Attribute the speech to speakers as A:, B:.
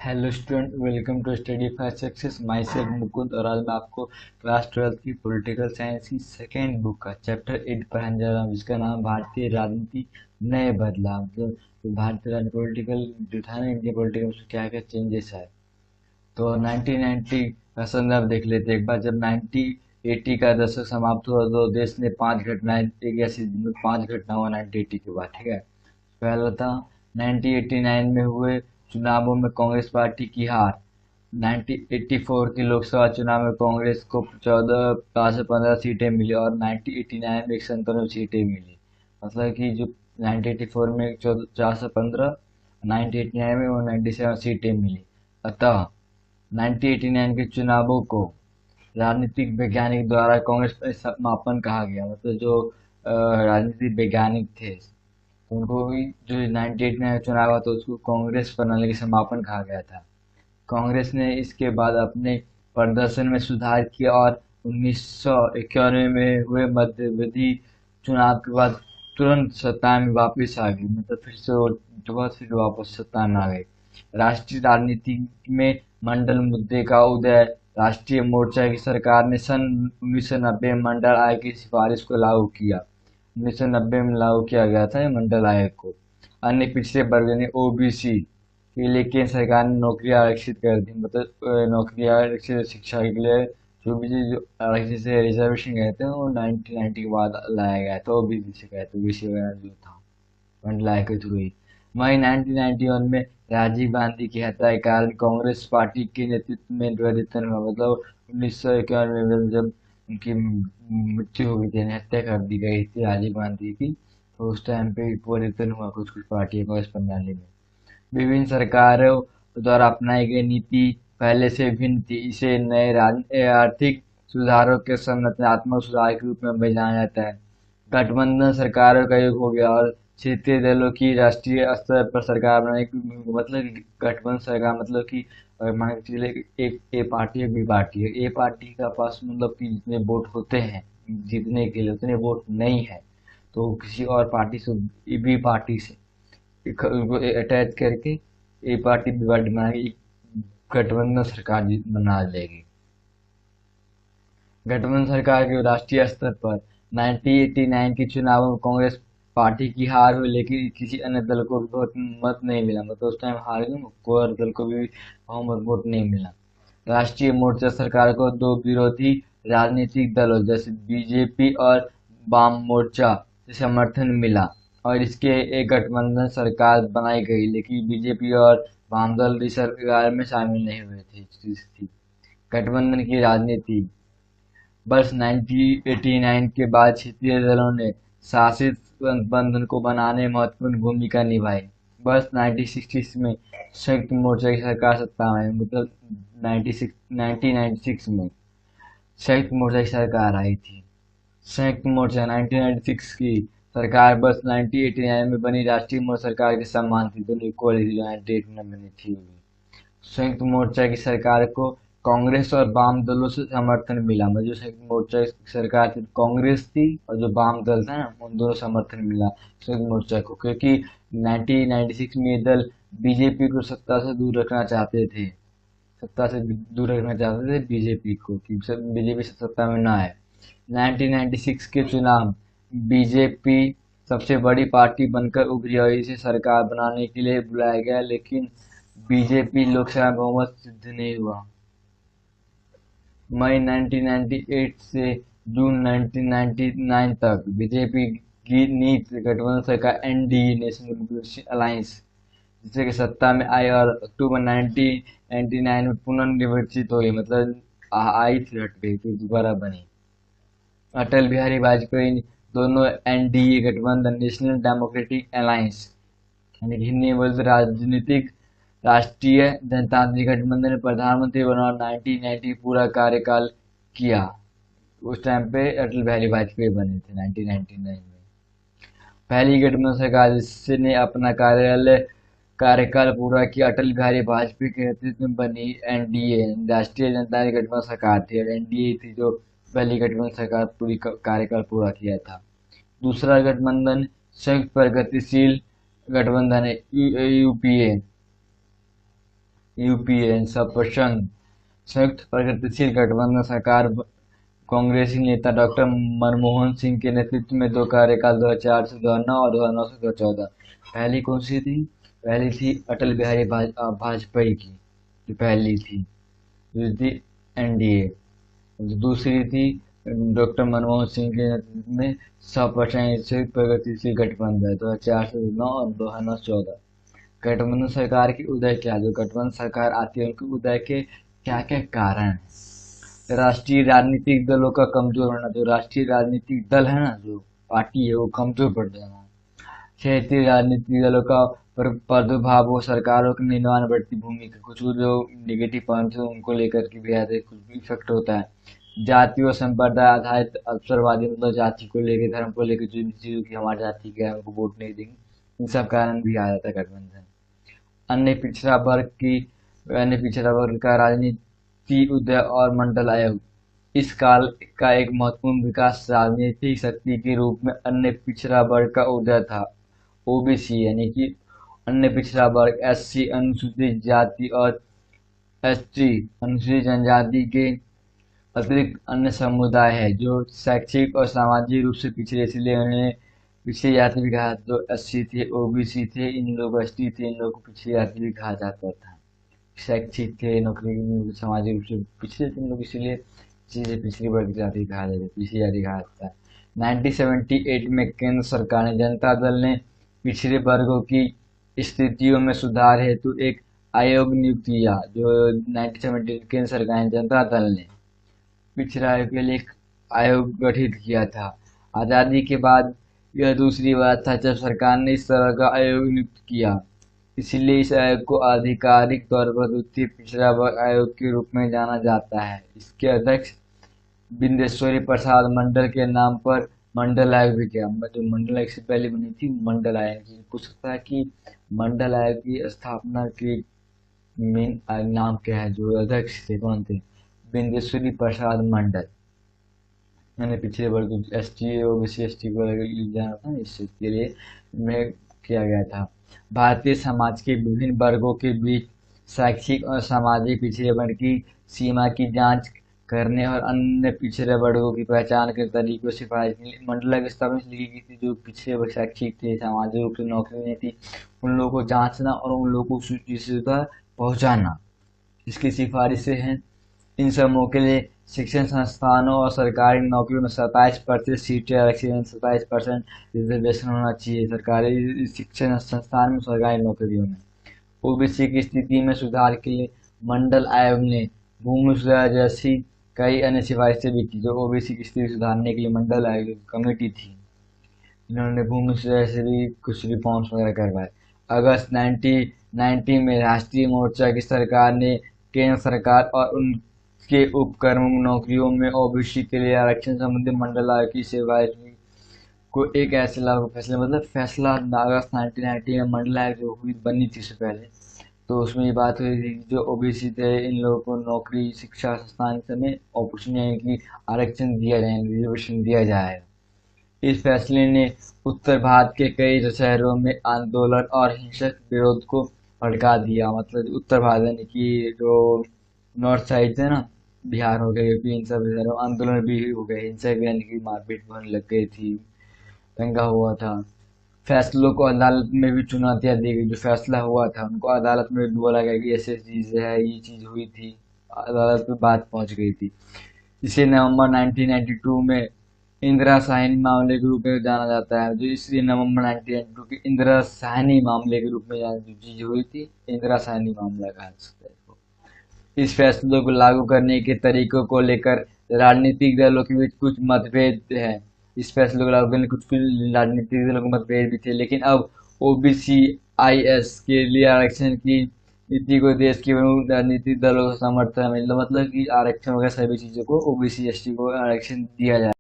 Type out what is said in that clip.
A: Hello student, welcome to study for success. Myself Mukund, और आज मैं आपको क्लास 12 की पॉलिटिकल साइंस की सेकेंड बुक का चैप्टर 8 पढ़ाने जा रहा हूँ, जिसका नाम भारतीय राजनीति नए बदलाव। मतलब जो भारतीय राजनीति पॉलिटिकल जो था ना, इंडिया पॉलिटिकल, उसमें क्या क्या चेंजेस आए। तो 1990 का संदर्भ देख लेते हैं एक बार। जब 1980 का दशक समाप्त हुआ तो देश ने पांच घटना हुआ 1980 के बाद, ठीक है। पहला था 1989 में हुए चुनावों में कांग्रेस पार्टी की हार। 1984 की लोकसभा चुनाव में कांग्रेस को 14 सीटें मिली और 1989 में 197 सीटें मिली। मतलब कि जो 1984 में 415, 1989 में वो 97 सीटें मिली। अतः 1989 के चुनावों को राजनीतिक वैज्ञानिक द्वारा कांग्रेस पर समापन कहा गया। मतलब जो राजनीतिक वैज्ञानिक थे, उनको भी जो 98 में चुनाव हुआ तो उसको कांग्रेस प्रणाली के समापन कहा गया था। कांग्रेस ने इसके बाद अपने प्रदर्शन में सुधार किया और 1991 में हुए मध्यावधि चुनाव के बाद तुरंत सत्ता में वापस आ गई। मतलब फिर से वो दोबारा फिर वापस सत्ता में आ गई। राष्ट्रीय राजनीति में मंडल मुद्दे का उदय। राष्ट्रीय मोर्चा की सरकार ने सन 1990 में मंडल आयोग की सिफारिश को लागू किया। 1990 में लागू किया गया था ये मंडल आयोग को। अन्य पिछड़े वर्ग ने ओबीसी के लिए केंद्र सरकार ने नौकरियां आरक्षित कर दी। मतलब नौकरियां आरक्षित शिक्षा के लिए जो भी जो आरक्षित से रिजर्वेशन कहते हैं वो 1990 के बाद लाया गया था। ओबीसी से कहते हैं, ओबीसी वगैरह जो था मंडल आयोग के थ्रू ही। वहीं 1991 में राजीव गांधी की हत्या के कारण कांग्रेस पार्टी के नेतृत्व में परिवर्तन हुआ। मतलब 1991 में जब उनकी मृत्यु हो गई थी, यानी हत्या कर दी गई थी राजीव गांधी की, तो उस टाइम पे परिवर्तन हुआ कुछ कुछ पार्टियों का इस प्रणाली में। विभिन्न सरकारों द्वारा अपनाई गई नीति पहले से भिन्न थी। इसे नए आर्थिक सुधारों के संरचनात्मक सुधार के रूप में जाना जाता है। गठबंधन सरकारों का युग हो गया और क्षेत्रीय दलों की राष्ट्रीय स्तर पर सरकार बनाने की, मतलब कि गठबंधन सरकार, मतलब कि मान के चलिए कि एक ए पार्टी है, बी पार्टी है। ए पार्टी का पास मतलब कि जितने वोट होते हैं जीतने के लिए, उतने वोट नहीं है, तो किसी और पार्टी से, बी पार्टी से उनको अटैच करके ए पार्टी बी पार्टी बना के एक गठबंधन सरकार बना लेगी। गठबंधन सरकार के राष्ट्रीय स्तर पर 1989 के चुनावों में कांग्रेस पार्टी की हार हुई, लेकिन किसी अन्य दल को बहुत मत नहीं मिला। मतलब उस टाइम हार गए, कोई और दल को भी बहुमत वोट नहीं मिला। राष्ट्रीय मोर्चा सरकार को दो विरोधी राजनीतिक दलों जैसे बीजेपी और वाम मोर्चा से समर्थन मिला और इसके एक गठबंधन सरकार बनाई गई, लेकिन बीजेपी और वाम दल इस सरकार में शामिल नहीं हुए थे। गठबंधन की राजनीति। वर्ष 1989 के बाद क्षेत्रीय दलों ने शासित गठबंधन को बनाने में महत्वपूर्ण भूमिका निभाई। वर्ष 1960 में संयुक्त मोर्चा की सरकार सत्ता में आई। मतलब 1996 में संयुक्त मोर्चा की सरकार आई थी। संयुक्त मोर्चा 1996 की सरकार वर्ष 1989 में बनी राष्ट्रीय मोर्चा सरकार के समान थी, दोनों इक्वल थी जो 1989 में थी। संयुक्त मोर्चा की सरकार को कांग्रेस और वाम दलों से समर्थन मिला। मतलब जो संयुक्त मोर्चा की सरकार थी, कांग्रेस थी, और जो वाम दल था ना, उन दोनों समर्थन मिला संयुक्त मोर्चा को, क्योंकि 1996 में ये दल बीजेपी को सत्ता से दूर रखना चाहते थे। सत्ता से दूर रखना चाहते थे बीजेपी को, कि बीजेपी सत्ता में ना आए। 1996 के चुनाव बीजेपी सबसे बड़ी पार्टी बनकर उभरी और इसे सरकार बनाने के लिए बुलाया गया, लेकिन बीजेपी लोकसभा में बहुमत सिद्ध नहीं हुआ। मई 1998 से जून 1999 तक बीजेपी की नीति गठबंधन सरकार एनडीए, नेशनल डेमोक्रेटिक अलायंस, जिससे कि सत्ता में आई और अक्टूबर 1999 में पुनर्निर्वाचित हुई। मतलब आई फिर हट गई, फिर दोबारा बनी। अटल बिहारी वाजपेयी दोनों एनडीए गठबंधन, नेशनल डेमोक्रेटिक अलायंस, यानी कि हिंदी में बोलते राजनीतिक राष्ट्रीय जनतांत्रिक गठबंधन में प्रधानमंत्री बना और 1990 पूरा कार्यकाल किया। उस टाइम पे अटल बिहारी वाजपेयी बने थे 1999 में। पहली गठबंधन सरकार जिसने अपना कार्यकाल पूरा किया अटल बिहारी वाजपेयी के नेतृत्व में बनी एनडीए, राष्ट्रीय जनतांत्रिक गठबंधन सरकार थी। और एनडीए थी जो पहली गठबंधन सरकार पूरी कार्यकाल पूरा किया था। दूसरा गठबंधन संयुक्त प्रगतिशील गठबंधन है, यूपीए। यूपीए सपशंग संयुक्त प्रगतिशील गठबंधन सरकार कांग्रेसी नेता डॉक्टर मनमोहन सिंह के नेतृत्व में दो कार्यकाल 2004 से 2009 और 2009 से 2014। पहली कौन सी थी? पहली थी अटल बिहारी वाजपेयी की, जो पहली थी, जो थी एनडीए। दूसरी थी डॉक्टर मनमोहन सिंह के नेतृत्व में सपशंग संयुक्त प्रगतिशील गठबंधन 2004 से 2009 और 2009 से 2014। गठबंधन सरकार की उदय क्या, जो गठबंधन सरकार आती है उनके उदय के क्या क्या कारण हैं? राष्ट्रीय राजनीतिक दलों का कमजोर होना, जो राष्ट्रीय राजनीतिक दल है ना, जो पार्टी है, वो कमजोर पड़ जाना। क्षेत्रीय राजनीतिक दलों का प्रादुर्भाव हो, सरकारों के निर्माण बढ़ती भूमिका, कुछ जो निगेटिव पॉइंट्स है उनको लेकर के भी आते कुछ भी इफेक्ट होता है। जाति और संप्रदाय आधारित अवसरवादी, मतलब जाति को लेकर, धर्म को लेकर जो भी चीजों की हमारी जाति क्या है उनको वोट नहीं देंगे, इन सब कारण भी आ जाता है गठबंधन। अन्य पिछड़ा वर्ग की अन्य पिछड़ा वर्ग का राजनीति उदय और मंडल आयोग, इस काल का एक महत्वपूर्ण विकास राजनीतिक शक्ति के रूप में अन्य पिछड़ा वर्ग का उदय था। ओबीसी यानी कि अन्य पिछड़ा वर्ग, एससी अनुसूचित जाति और एसटी अनुसूचित जनजाति के अतिरिक्त अन्य समुदाय है जो शैक्षिक और सामाजिक रूप से पिछड़े, इसलिए उन्हें पिछड़ी जाति भी कहा। जो एससी थे, ओबीसी थे, इन लोगों को एसटी थे, इन लोगों को पिछड़ी जाति भी कहा जाता था। शैक्षिक थे, नौकरी सामाजिक रूप से पिछड़े थे लोग, इसलिए चीजें पिछड़ी वर्ग जाति कहा जाता है, पिछड़ी जाति कहा जाता है। 1978 में केंद्र सरकार ने जनता दल ने पिछड़े वर्गों की स्थितियों में सुधार हेतु एक आयोग नियुक्त किया। जो 1978 केंद्र सरकार ने जनता दल ने पिछड़ा आयोग के लिए एक आयोग गठित किया था। आजादी के बाद यह दूसरी बार था जब सरकार ने इस तरह का आयोग नियुक्त किया, इसलिए इस आयोग को आधिकारिक तौर पर द्वितीय पिछड़ा वर्ग आयोग के रूप में जाना जाता है। इसके अध्यक्ष बिंदेश्वरी प्रसाद मंडल के नाम पर मंडल आयोग भी किया। जो मंडल आयोग से पहले बनी थी मंडल आयोग की, पूछ सकता है कि मंडल आयोग की स्थापना के मेन नाम क्या है, जो अध्यक्ष थे कौन थे? बिंदेश्वरी प्रसाद मंडल। मैंने पिछले वर्ग S T OBC S T को जाना था, इसके लिए में किया गया था। भारतीय समाज के विभिन्न वर्गों के बीच शैक्षिक और सामाजिक पिछड़ेपन की सीमा की जांच करने और अन्य पिछड़े वर्गों की पहचान के तरीकों से मंडल की स्थापना इसलिए की थी। जो पिछड़े वर्ग शैक्षिक थे, सामाजिक रूप से नौकरी नहीं थी, उन लोगों को जांचना और उन लोगों को सूची सुविधा पहुंचाना, इसकी सिफारिशें हैं। इन समूहों के लिए शिक्षण संस्थानों और सरकारी नौकरियों में 27% सीटें आरक्षण, 27% रिजर्वेशन होना चाहिए सरकारी शिक्षण संस्थान में, सरकारी नौकरियों में। ओबीसी की स्थिति में सुधार के लिए मंडल आयोग ने भूमि सुधार जैसी कई अन्य सिफारिशें भी की। जो ओबीसी की स्थिति सुधारने के लिए मंडल आयोग की कमेटी थी, इन्होंने भूमि सुधार से भी कुछ रिफॉर्म्स वगैरह करवाए। अगस्त 1990 में राष्ट्रीय मोर्चा की सरकार ने केंद्र सरकार और उनके उपक्रम नौकरियों में ओबीसी के लिए आरक्षण संबंधी मंडल आयोग की सिफारिश को एक ऐसे लागू फैसला, मतलब फैसला अगस्त 1990 में मंडल आयोग जो हुई बनी थी उससे पहले, तो उसमें ये बात हुई थी जो ओबीसी थे इन लोगों को नौकरी शिक्षा संस्थान में अपॉर्चुनिटी की आरक्षण दिया जाए, रिजर्वेशन दिया जाए। इस फैसले ने उत्तर भारत के कई शहरों में आंदोलन और हिंसक विरोध को भड़का दिया। मतलब उत्तर भारत यानी कि जो नॉर्थ साइड है ना, बिहार हो गए, यूपी, इन सब शहरों आंदोलन भी हो गए, हिंसक यानी कि मारपीट होने लग गई थी, दंगा हुआ था। फैसलों को अदालत में भी चुनौतियां दी गई। जो फैसला हुआ था उनको अदालत में भी बोला गया कि ऐसी चीज है, ये चीज हुई थी, अदालत में बात पहुंच गई थी। इसे नवंबर 1992 में इंदिरा साहनी मामले के रूप में जाना जाता है। जो इसलिए नवंबर 1992 के इंदिरा साहनी मामले के रूप में जो चीज हुई थी, इंदिरा साहनी मामला कहा जाता है इसको। इस फैसलों को लागू करने के तरीकों को लेकर राजनीतिक दलों के बीच कुछ मतभेद है। इस फैसले को लागू करने कुछ राजनीतिक दलों के मतभेद भी थे, लेकिन अब OBCIS के लिए आरक्षण की नीति को देश के प्रमुख राजनीतिक दलों का समर्थन मिला। मतलब कि आरक्षण वगैरह सभी चीजों को OBC ST को आरक्षण दिया जाए।